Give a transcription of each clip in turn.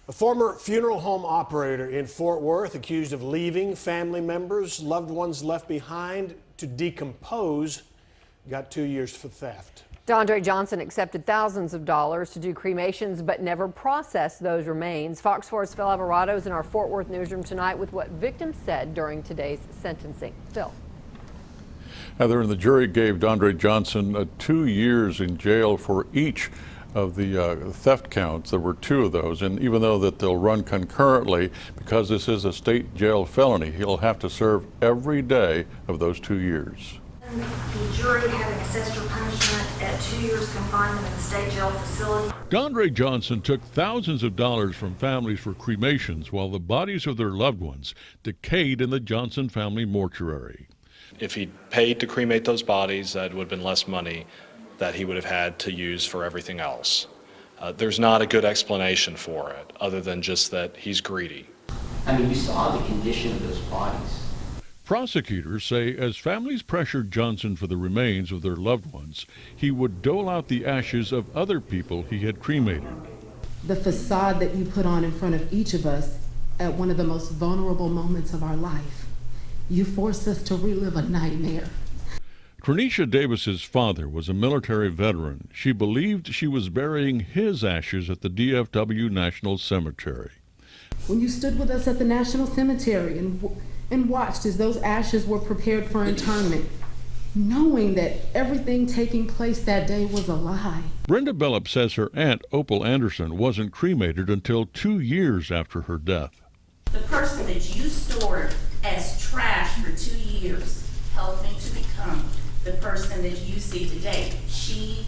A former funeral home operator in Fort Worth accused of leaving family members, loved ones left behind to decompose, got 2 years for theft. Dondre Johnson accepted thousands of dollars to do cremations but never processed those remains. Fox 4's Phil Alvarado is in our Fort Worth newsroom tonight with what victims said during today's sentencing. Phil. Heather, and the jury gave Dondre Johnson 2 years in jail for each of the theft counts. There were 2 of those, and even though that they'll run concurrently, because this is a state jail felony, he'll have to serve every day of those 2 years. The jury had an assessed for punishment at 2 years confinement in the state jail facility. Dondre Johnson took thousands of dollars from families for cremations while the bodies of their loved ones decayed in the Johnson family mortuary. If he'd paid to cremate those bodies, that would have been less money that he would have had to use for everything else. There's not a good explanation for it, other than just that he's greedy. I mean, you saw the condition of those bodies. Prosecutors say as families pressured Johnson for the remains of their loved ones, he would dole out the ashes of other people he had cremated. The facade that you put on in front of each of us at one of the most vulnerable moments of our life, you forced us to relive a nightmare. Trenisha Davis's father was a military veteran. She believed she was burying his ashes at the DFW National Cemetery. When you stood with us at the National Cemetery and watched as those ashes were prepared for internment, knowing that everything taking place that day was a lie. Brenda Bellup says her aunt, Opal Anderson, wasn't cremated until 2 years after her death. The person that you stored as trash for 2 years helped me to become the person that you see today. She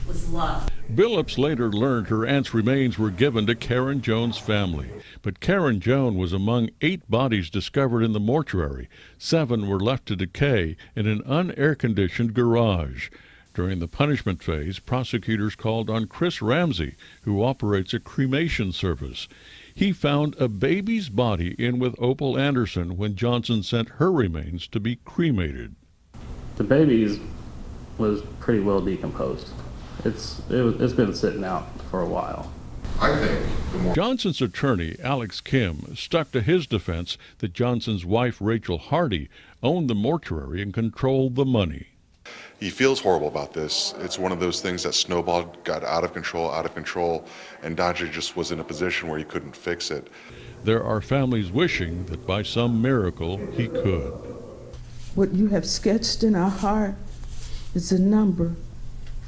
was loved. Billups later learned her aunt's remains were given to Karen Jones' family. But Karen Jones was among 8 bodies discovered in the mortuary. 7 were left to decay in an unair-conditioned garage. During the punishment phase, prosecutors called on Chris Ramsey, who operates a cremation service. He found a baby's body in with Opal Anderson when Johnson sent her remains to be cremated. The baby was pretty well decomposed. It's been sitting out for a while. I think Johnson's attorney, Alex Kim, stuck to his defense that Johnson's wife, Rachel Hardy, owned the mortuary and controlled the money. he feels horrible about this. It's one of those things that snowballed, got out of control, and Dondre just was in a position where he couldn't fix it. There are families wishing that by some miracle he could. What you have sketched in our heart is a number,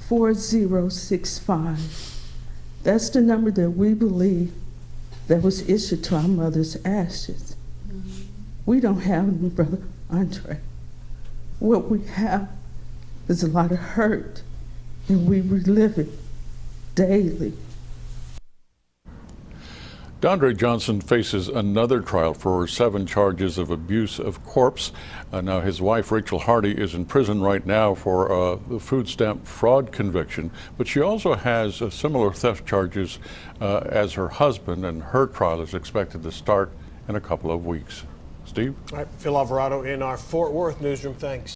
4065. That's the number that we believe that was issued to our mother's ashes. We don't have any, Brother Andre. What we have is a lot of hurt, and we relive it daily. Dondre Johnson faces another trial for 7 charges of abuse of corpse. Now his wife Rachel Hardy is in prison right now for the food stamp fraud conviction, but she also has similar theft charges as her husband, and her trial is expected to start in a couple of weeks. Steve? All right, Phil Alvarado in our Fort Worth newsroom. Thanks.